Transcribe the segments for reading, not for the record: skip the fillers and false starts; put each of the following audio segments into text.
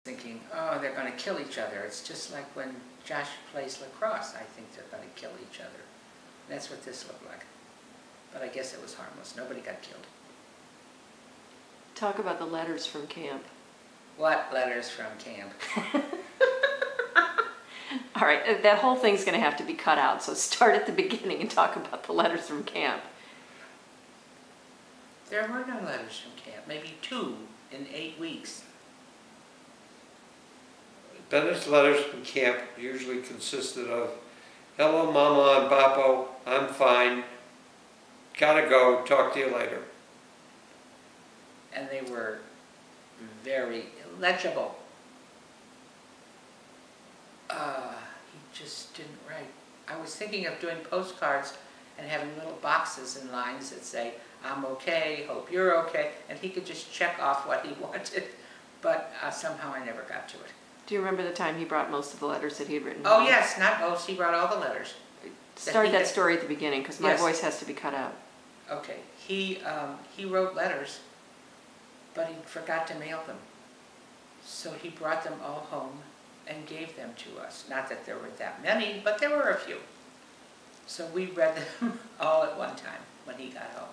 thinking, oh, they're going to kill each other. It's just like when Josh plays lacrosse. I think they're going to kill each other. And that's what this looked like. But I guess it was harmless. Nobody got killed. Talk about the letters from camp. What letters from camp? All right, that whole thing's going to have to be cut out, so start at the beginning and talk about the letters from camp. There were no letters from camp, maybe 2 in 8 weeks. Bennett's letters from camp usually consisted of, hello Mama and Papo, I'm fine, gotta go, talk to you later. And they were very illegible. He just didn't write. I was thinking of doing postcards and having little boxes and lines that say, I'm okay, hope you're okay, and he could just check off what he wanted, but somehow I never got to it. Do you remember the time he brought most of the letters that he had written? Oh yes, not most, he brought all the letters. Start that story at the beginning, because my voice has to be cut out. Okay, he wrote letters, but he forgot to mail them. So he brought them all home and gave them to us. Not that there were that many, but there were a few. So we read them all at one time when he got home.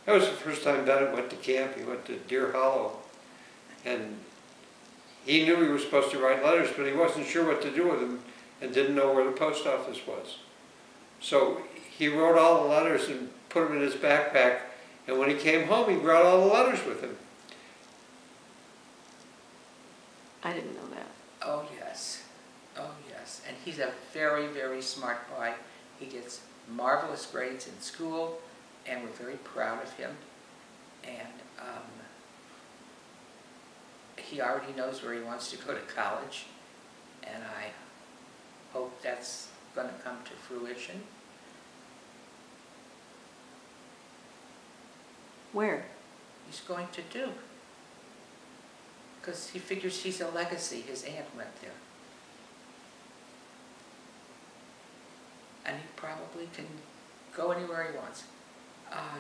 That was the first time Bennett went to camp. He went to Deer Hollow, and he knew he was supposed to write letters, but he wasn't sure what to do with them and didn't know where the post office was. So he wrote all the letters and put them in his backpack, and when he came home, he brought all the letters with him. I didn't know that. Oh yes, oh yes. And he's a very, very smart boy. He gets marvelous grades in school, and we're very proud of him. And he already knows where he wants to go to college, and I hope that's going to come to fruition. Where? He's going to Duke, because he figures he's a legacy. His aunt went there. And he probably can go anywhere he wants.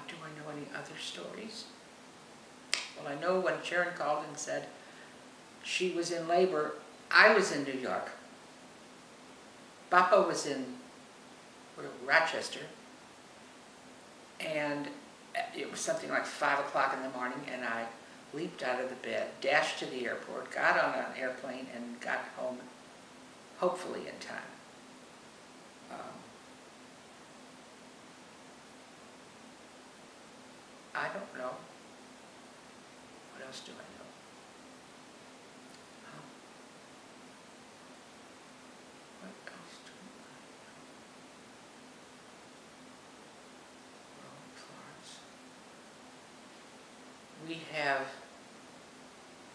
Do I know any other stories? Well, I know when Sharon called and said she was in labor, I was in New York. Papa was in Rochester, and it was something like 5 o'clock in the morning, and I leaped out of the bed, dashed to the airport, got on an airplane, and got home, hopefully in time. I don't know. What else do I know? What else do I know? We have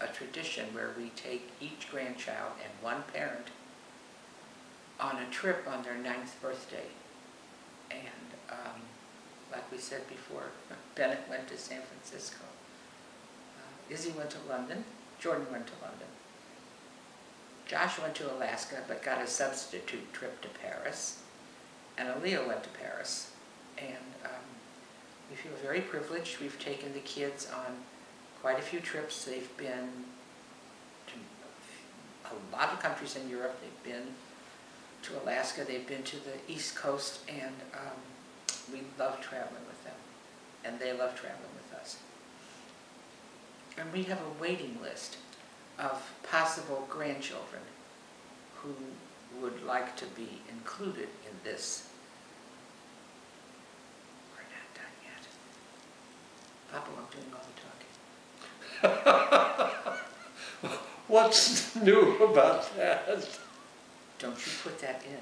a tradition where we take each grandchild and one parent on a trip on their 9th birthday. And like we said before, Bennett went to San Francisco. Izzy went to London. Jordan went to London. Josh went to Alaska, but got a substitute trip to Paris. And Aaliyah went to Paris. And we feel very privileged. We've taken the kids on quite a few trips. They've been to a lot of countries in Europe. They've been to Alaska. They've been to the East Coast, and we love traveling with them, and they love traveling with us. And we have a waiting list of possible grandchildren who would like to be included in this. We're not done yet. Papa, I'm doing all the talking. What's new about that? Don't you put that in.